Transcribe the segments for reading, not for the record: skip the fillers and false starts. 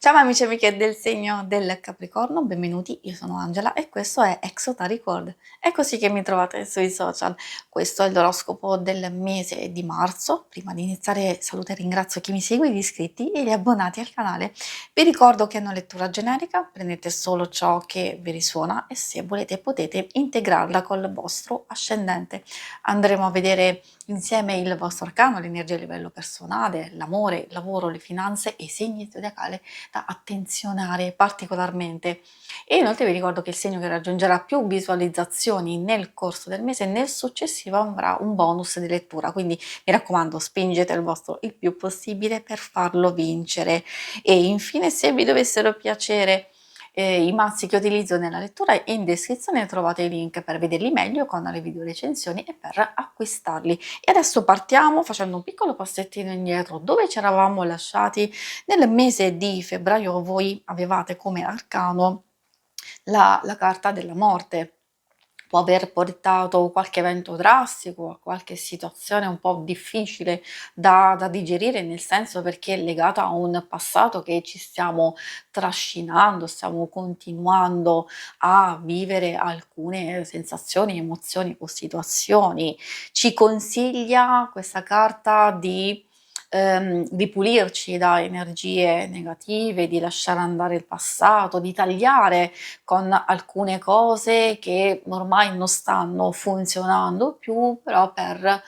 Ciao amici e amiche del segno del Capricorno, benvenuti, io sono Angela e questo è Exotaricord. È così che mi trovate sui social. Questo è l'oroscopo del mese di marzo. Prima di iniziare saluto e ringrazio chi mi segue, gli iscritti e gli abbonati al canale. Vi ricordo che è una lettura generica, prendete solo ciò che vi risuona e se volete potete integrarla col vostro ascendente. Andremo a vedere insieme il vostro arcano, l'energia a livello personale, l'amore, il lavoro, le finanze e i segni zodiacali da attenzionare particolarmente. E inoltre vi ricordo che il segno che raggiungerà più visualizzazioni nel corso del mese, nel successivo avrà un bonus di lettura, quindi mi raccomando spingete il vostro il più possibile per farlo vincere. E infine, se vi dovessero piacere i mazzi che utilizzo nella lettura, in descrizione trovate i link per vederli meglio con le video recensioni e per acquistarli. E adesso partiamo facendo un piccolo passettino indietro dove ci eravamo lasciati. Nel mese di febbraio voi avevate come arcano la carta della morte. Può aver portato qualche evento drastico, qualche situazione un po' difficile da digerire, nel senso perché è legata a un passato che ci stiamo trascinando, stiamo continuando a vivere alcune sensazioni, emozioni o situazioni. Ci consiglia questa carta di ripulirci da energie negative, di lasciare andare il passato, di tagliare con alcune cose che ormai non stanno funzionando più, però per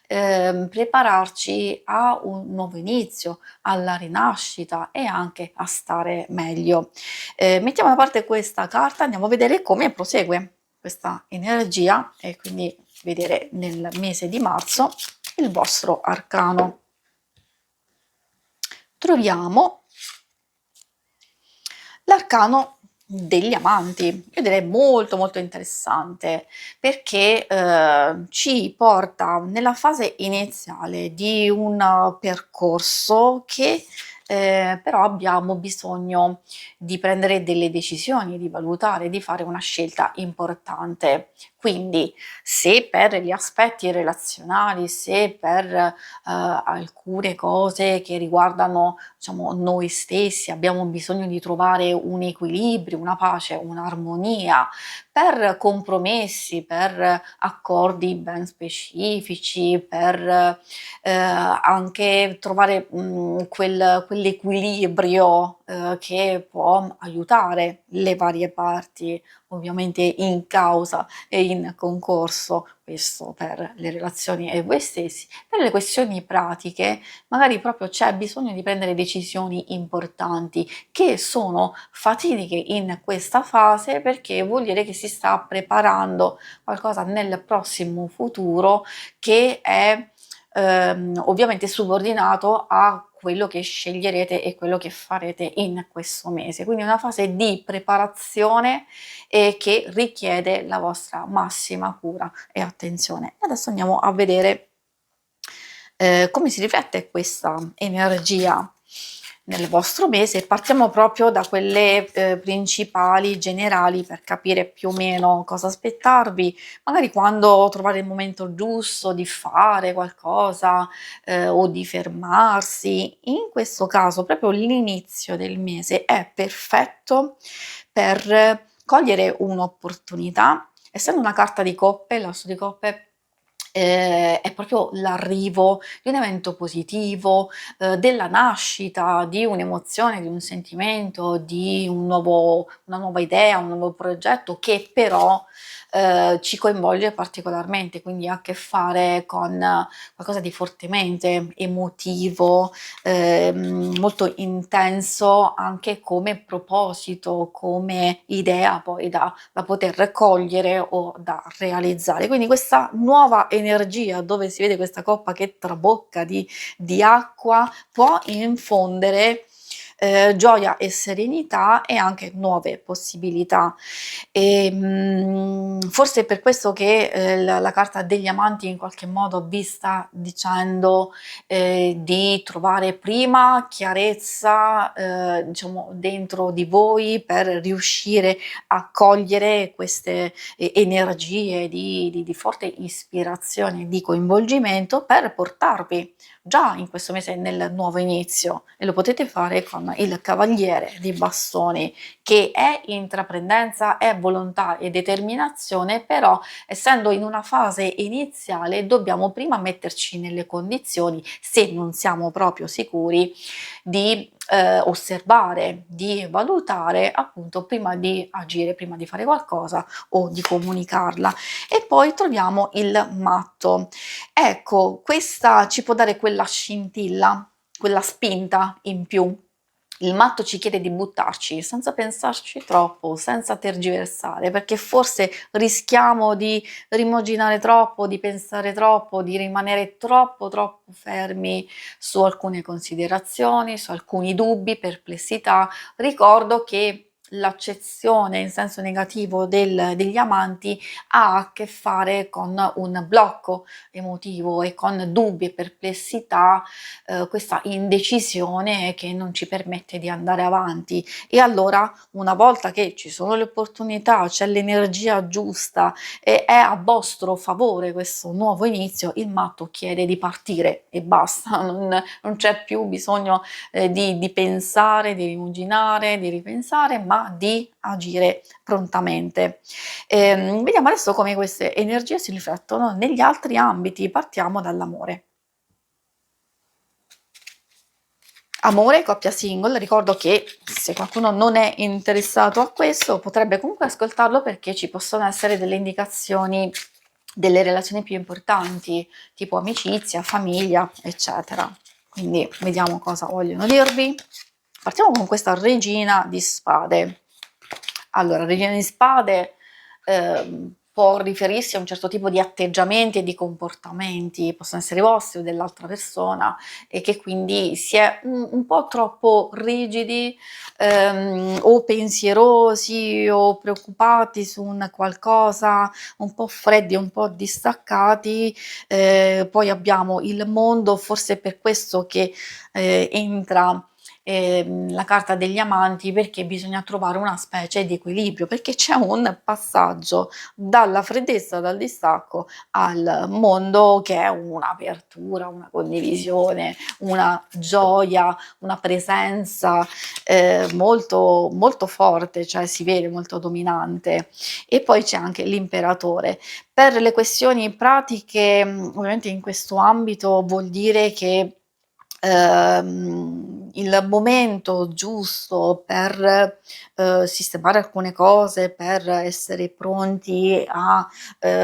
prepararci a un nuovo inizio, alla rinascita e anche a stare meglio. Mettiamo da parte questa carta, andiamo a vedere come prosegue questa energia e quindi vedere nel mese di marzo il vostro arcano. Troviamo l'arcano degli amanti. Io direi molto molto interessante perché ci porta nella fase iniziale di un percorso che però abbiamo bisogno di prendere delle decisioni, di valutare, di fare una scelta importante. Quindi se per gli aspetti relazionali, se per alcune cose che riguardano, diciamo, noi stessi, abbiamo bisogno di trovare un equilibrio, una pace, un'armonia, per compromessi, per accordi ben specifici, per anche trovare quell'equilibrio che può aiutare le varie parti, ovviamente in causa e in concorso, questo per le relazioni e voi stessi. Per le questioni pratiche magari proprio c'è bisogno di prendere decisioni importanti che sono fatidiche in questa fase, perché vuol dire che si sta preparando qualcosa nel prossimo futuro che è ovviamente subordinato a quello che sceglierete e quello che farete in questo mese. Quindi una fase di preparazione che richiede la vostra massima cura e attenzione. Adesso andiamo a vedere come si riflette questa energia nel vostro mese. Partiamo proprio da quelle principali, generali, per capire più o meno cosa aspettarvi, magari quando trovare il momento giusto di fare qualcosa o di fermarsi. In questo caso proprio l'inizio del mese è perfetto per cogliere un'opportunità. Essendo una carta di coppe, l'asso di coppe è proprio l'arrivo di un evento positivo, della nascita di un'emozione, di un sentimento, di una nuova idea, un nuovo progetto che però ci coinvolge particolarmente, quindi ha a che fare con qualcosa di fortemente emotivo, molto intenso anche come proposito, come idea poi da poter cogliere o da realizzare. Quindi questa nuova energia, dove si vede questa coppa che trabocca di acqua, può infondere gioia e serenità e anche nuove possibilità. Forse è per questo che la carta degli amanti in qualche modo vi sta dicendo di trovare prima chiarezza diciamo dentro di voi per riuscire a cogliere queste energie di forte ispirazione, di coinvolgimento, per portarvi già in questo mese nel nuovo inizio, e lo potete fare con con il cavaliere di bastoni, che è intraprendenza, è volontà e determinazione, però essendo in una fase iniziale dobbiamo prima metterci nelle condizioni, se non siamo proprio sicuri, di osservare, di valutare appunto prima di agire, prima di fare qualcosa o di comunicarla. E poi troviamo il matto. Ecco, questa ci può dare quella scintilla, quella spinta in più. Il matto ci chiede di buttarci senza pensarci troppo, senza tergiversare, perché forse rischiamo di rimuginare troppo, di pensare troppo, di rimanere troppo fermi su alcune considerazioni, su alcuni dubbi, perplessità. Ricordo che l'accezione in senso negativo degli amanti ha a che fare con un blocco emotivo e con dubbi e perplessità, questa indecisione che non ci permette di andare avanti. E allora, una volta che ci sono le opportunità, c'è l'energia giusta e è a vostro favore questo nuovo inizio, il matto chiede di partire e basta, non c'è più bisogno di pensare, di rimuginare, di ripensare, ma di agire prontamente. Vediamo adesso come queste energie si riflettono negli altri ambiti. Partiamo dall'amore. Amore, coppia single, ricordo che se qualcuno non è interessato a questo potrebbe comunque ascoltarlo perché ci possono essere delle indicazioni delle relazioni più importanti, tipo amicizia, famiglia, eccetera. Quindi vediamo cosa vogliono dirvi. Partiamo con questa regina di spade. Allora, regina di spade può riferirsi a un certo tipo di atteggiamenti e di comportamenti, possono essere vostri o dell'altra persona, e che quindi si è un po' troppo rigidi o pensierosi o preoccupati su un qualcosa, un po' freddi, un po' distaccati. Poi abbiamo il mondo, forse è per questo che entra la carta degli amanti, perché bisogna trovare una specie di equilibrio, perché c'è un passaggio dalla freddezza, dal distacco al mondo che è un'apertura, una condivisione, una gioia, una presenza molto forte, cioè si vede molto dominante. E poi c'è anche l'imperatore. Per le questioni pratiche, ovviamente in questo ambito vuol dire che il momento giusto per sistemare alcune cose, per essere pronti a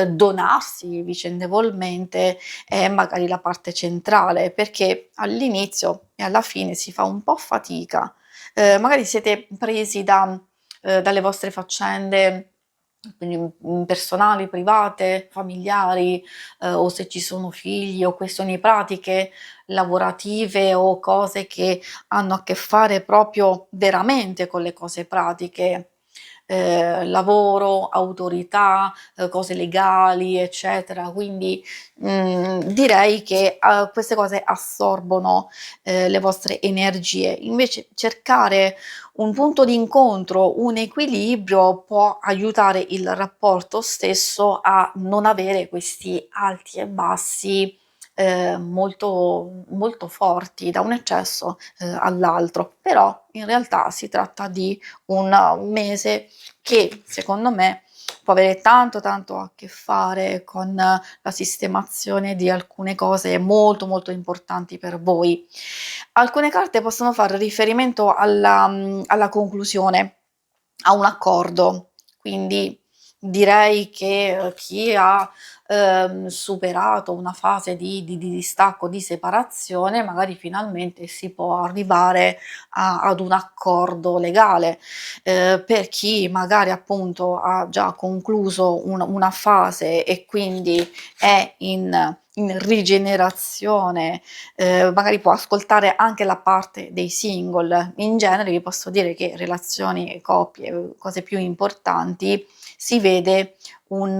donarsi vicendevolmente è magari la parte centrale, perché all'inizio e alla fine si fa un po' fatica. Magari siete presi dalle vostre faccende, quindi personali, private, familiari, o se ci sono figli o questioni pratiche, lavorative o cose che hanno a che fare proprio veramente con le cose pratiche, lavoro, autorità, cose legali, eccetera. Quindi, direi che, queste cose assorbono, le vostre energie. Invece cercare un punto di incontro, un equilibrio può aiutare il rapporto stesso a non avere questi alti e bassi molto forti da un eccesso all'altro. Però in realtà si tratta di un mese che secondo me può avere tanto a che fare con la sistemazione di alcune cose molto importanti per voi. Alcune carte possono fare riferimento alla conclusione, a un accordo, quindi direi che chi ha superato una fase di distacco, di separazione, magari finalmente si può arrivare ad un accordo legale. Per chi magari appunto ha già concluso una fase e quindi è in rigenerazione, magari può ascoltare anche la parte dei single. In genere vi posso dire che relazioni, coppie, cose più importanti, si vede un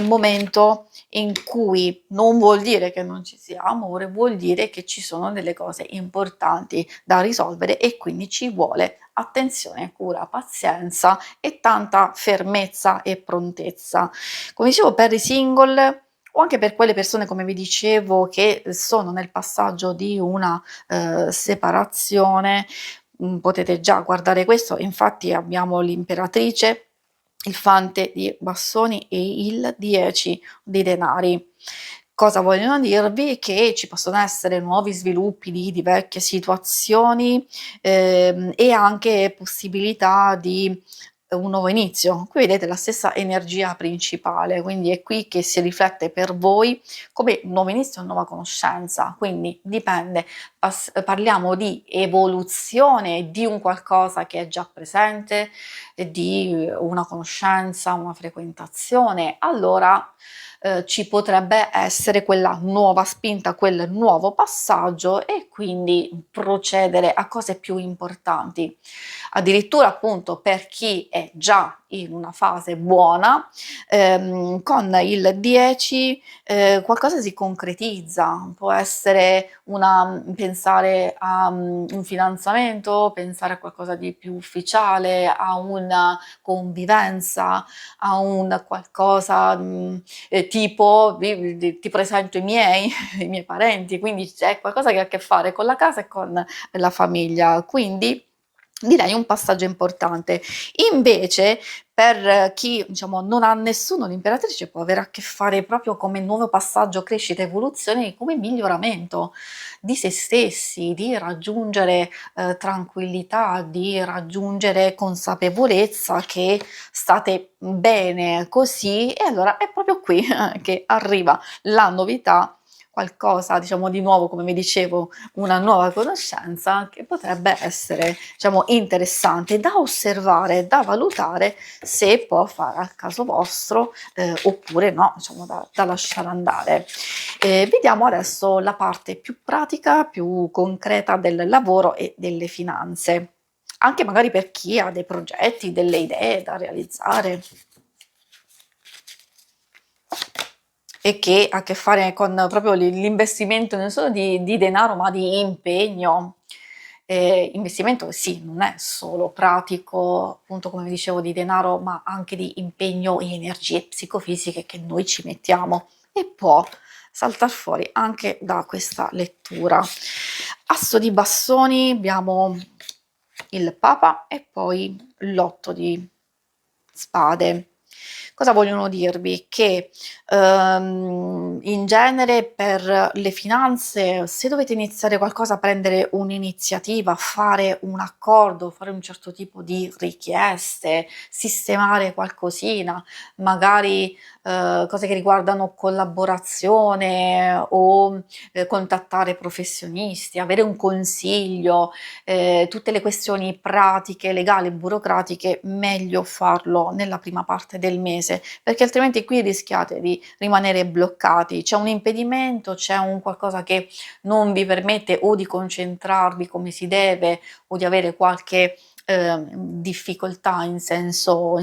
momento in cui non vuol dire che non ci sia amore, vuol dire che ci sono delle cose importanti da risolvere e quindi ci vuole attenzione, cura, pazienza e tanta fermezza e prontezza. Come dicevo, per i single o anche per quelle persone, come vi dicevo, che sono nel passaggio di una separazione, potete già guardare questo, infatti abbiamo l'imperatrice, il fante di bastoni e il 10 di denari. Cosa vogliono dirvi? Che ci possono essere nuovi sviluppi di vecchie situazioni, e anche possibilità di un nuovo inizio. Qui vedete la stessa energia principale, quindi è qui che si riflette per voi come un nuovo inizio, una nuova conoscenza, quindi dipende, parliamo di evoluzione di un qualcosa che è già presente, di una conoscenza, una frequentazione, allora ci potrebbe essere quella nuova spinta, quel nuovo passaggio e quindi procedere a cose più importanti. Addirittura appunto per chi è già in una fase buona, con il 10 qualcosa si concretizza, può essere pensare a un fidanzamento, pensare a qualcosa di più ufficiale, a una convivenza, a un qualcosa tipo ti presento i miei, i miei parenti, quindi c'è qualcosa che ha a che fare con la casa e con la famiglia. Quindi direi un passaggio importante. Invece per chi, diciamo, non ha nessuno l'imperatrice può avere a che fare proprio come nuovo passaggio, crescita, evoluzione, come miglioramento di se stessi, di raggiungere, tranquillità, di raggiungere consapevolezza che state bene così e allora è proprio qui che arriva la novità, qualcosa diciamo di nuovo, come vi dicevo, una nuova conoscenza che potrebbe essere, diciamo, interessante da osservare, da valutare se può fare al caso vostro, oppure no, diciamo da lasciare andare. Vediamo adesso la parte più pratica, più concreta del lavoro e delle finanze, anche magari per chi ha dei progetti, delle idee da realizzare e che ha a che fare con proprio l'investimento non solo di denaro, ma di impegno. Investimento sì, non è solo pratico, appunto come vi dicevo, di denaro, ma anche di impegno e energie psicofisiche che noi ci mettiamo e può saltar fuori anche da questa lettura. Asso di bastoni, abbiamo il Papa e poi l'8 di spade. Cosa vogliono dirvi? Che in genere per le finanze, se dovete iniziare qualcosa, prendere un'iniziativa, fare un accordo, fare un certo tipo di richieste, sistemare qualcosina, magari cose che riguardano collaborazione o contattare professionisti, avere un consiglio, tutte le questioni pratiche, legali, burocratiche, meglio farlo nella prima parte del mese, perché altrimenti qui rischiate di rimanere bloccati. C'è un impedimento, c'è un qualcosa che non vi permette o di concentrarvi come si deve o di avere qualche difficoltà in senso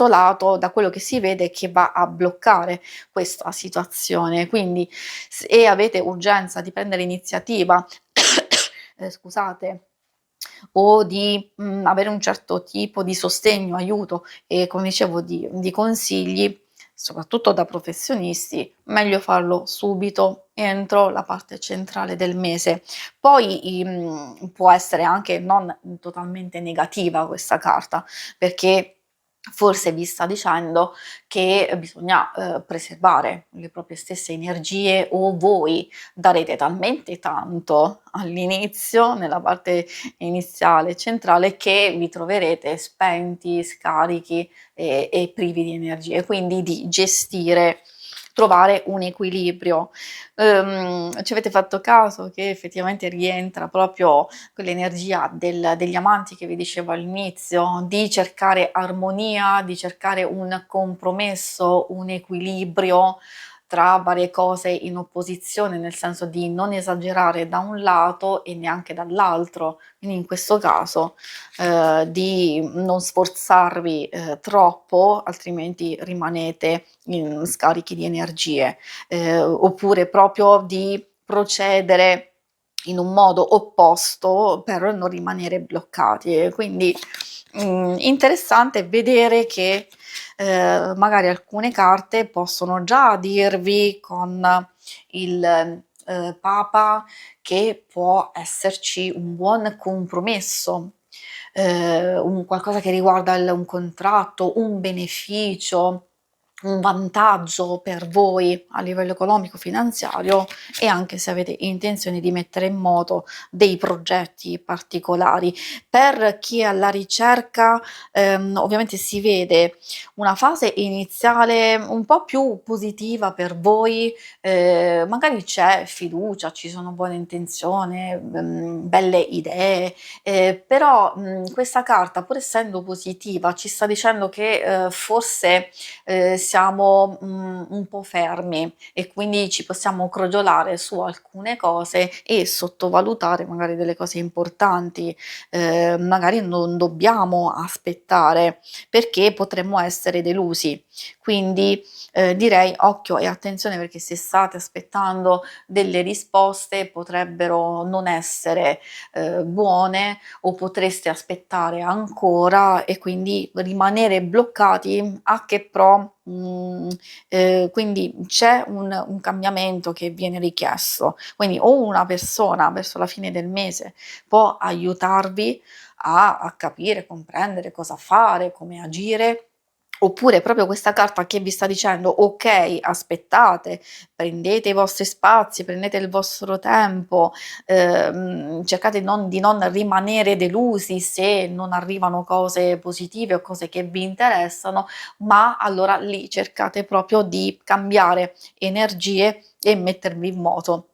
lato, da quello che si vede che va a bloccare questa situazione. Quindi se avete urgenza di prendere iniziativa, scusate, o di avere un certo tipo di sostegno, aiuto e come dicevo di consigli, soprattutto da professionisti, meglio farlo subito entro la parte centrale del mese. Poi può essere anche non totalmente negativa questa carta, perché forse vi sta dicendo che bisogna preservare le proprie stesse energie o voi darete talmente tanto all'inizio, nella parte iniziale, centrale, che vi troverete spenti, scarichi e privi di energie, quindi di gestire, trovare un equilibrio. Ci avete fatto caso che effettivamente rientra proprio quell'energia degli amanti che vi dicevo all'inizio, di cercare armonia, di cercare un compromesso, un equilibrio tra varie cose in opposizione, nel senso di non esagerare da un lato e neanche dall'altro. Quindi in questo caso di non sforzarvi troppo, altrimenti rimanete in scarichi di energie, oppure proprio di procedere in un modo opposto per non rimanere bloccati. E quindi interessante vedere che magari alcune carte possono già dirvi con il Papa che può esserci un buon compromesso un qualcosa che riguarda un contratto, un beneficio, un vantaggio per voi a livello economico finanziario, e anche se avete intenzione di mettere in moto dei progetti particolari. Per chi è alla ricerca, ovviamente si vede una fase iniziale un po' più positiva per voi, magari c'è fiducia, ci sono buone intenzioni, belle idee, però questa carta, pur essendo positiva, ci sta dicendo che forse siamo un po' fermi, e quindi ci possiamo crogiolare su alcune cose e sottovalutare magari delle cose importanti. Magari non dobbiamo aspettare, perché potremmo essere delusi. Quindi direi occhio e attenzione, perché se state aspettando delle risposte potrebbero non essere buone, o potreste aspettare ancora e quindi rimanere bloccati a che pro. Quindi c'è un cambiamento che viene richiesto, quindi o una persona verso la fine del mese può aiutarvi a capire, comprendere cosa fare, come agire. Oppure proprio questa carta che vi sta dicendo: ok, aspettate, prendete i vostri spazi, prendete il vostro tempo, cercate di non rimanere delusi se non arrivano cose positive o cose che vi interessano, ma allora lì cercate proprio di cambiare energie e mettervi in moto.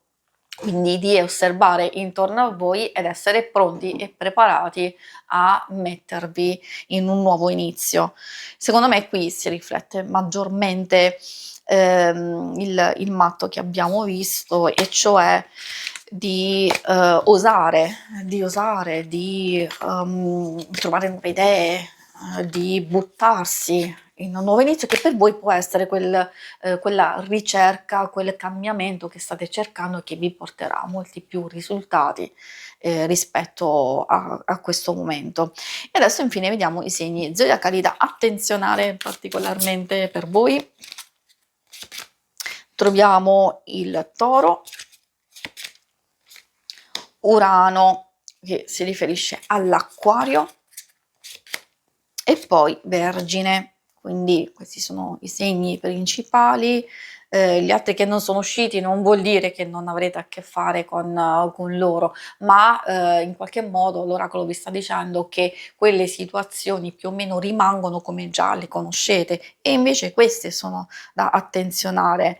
Quindi di osservare intorno a voi ed essere pronti e preparati a mettervi in un nuovo inizio. Secondo me qui si riflette maggiormente il matto che abbiamo visto, e cioè di osare, di trovare nuove idee, di buttarsi in un nuovo inizio, che per voi può essere quella ricerca, quel cambiamento che state cercando, e che vi porterà a molti più risultati rispetto a questo momento. E adesso infine vediamo i segni zodiacali da attenzionare particolarmente per voi. Troviamo il Toro, Urano, che si riferisce all'Acquario, e poi Vergine. Quindi questi sono i segni principali. Gli altri che non sono usciti non vuol dire che non avrete a che fare con loro, ma in qualche modo l'oracolo vi sta dicendo che quelle situazioni più o meno rimangono come già le conoscete, e invece queste sono da attenzionare.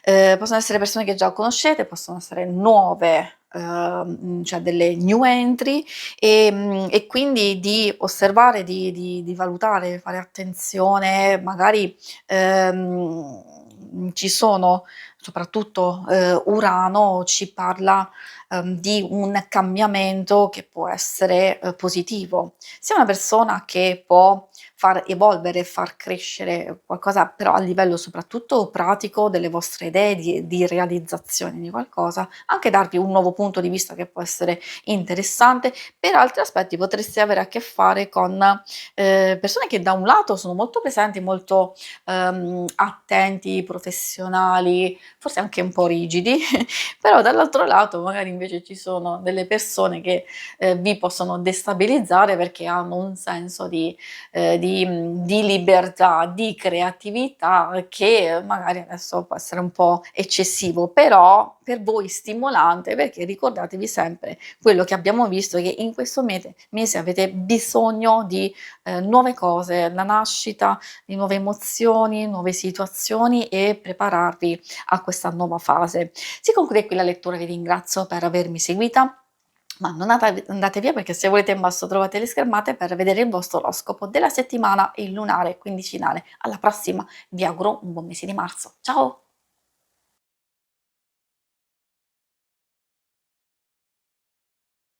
Possono essere persone che già conoscete, possono essere nuove, cioè delle new entry, e quindi di osservare, di valutare, fare attenzione. Magari ci sono, soprattutto Urano ci parla di un cambiamento che può essere positivo, sia una persona che può far evolvere, far crescere qualcosa, però a livello soprattutto pratico, delle vostre idee, di realizzazione di qualcosa, anche darvi un nuovo punto di vista che può essere interessante. Per altri aspetti potreste avere a che fare con persone che da un lato sono molto presenti, molto attenti, professionali, forse anche un po' rigidi, però dall'altro lato magari invece ci sono delle persone che vi possono destabilizzare, perché hanno un senso di libertà, di creatività, che magari adesso può essere un po' eccessivo, però per voi stimolante, perché ricordatevi sempre quello che abbiamo visto, che in questo mese avete bisogno di nuove cose, la nascita di nuove emozioni, nuove situazioni, e prepararvi a questa nuova fase. Si conclude qui la lettura, vi ringrazio per avermi seguita. Ma non andate via, perché se volete in basso trovate le schermate per vedere il vostro oroscopo della settimana, il lunare quindicinale. Alla prossima, vi auguro un buon mese di marzo. Ciao!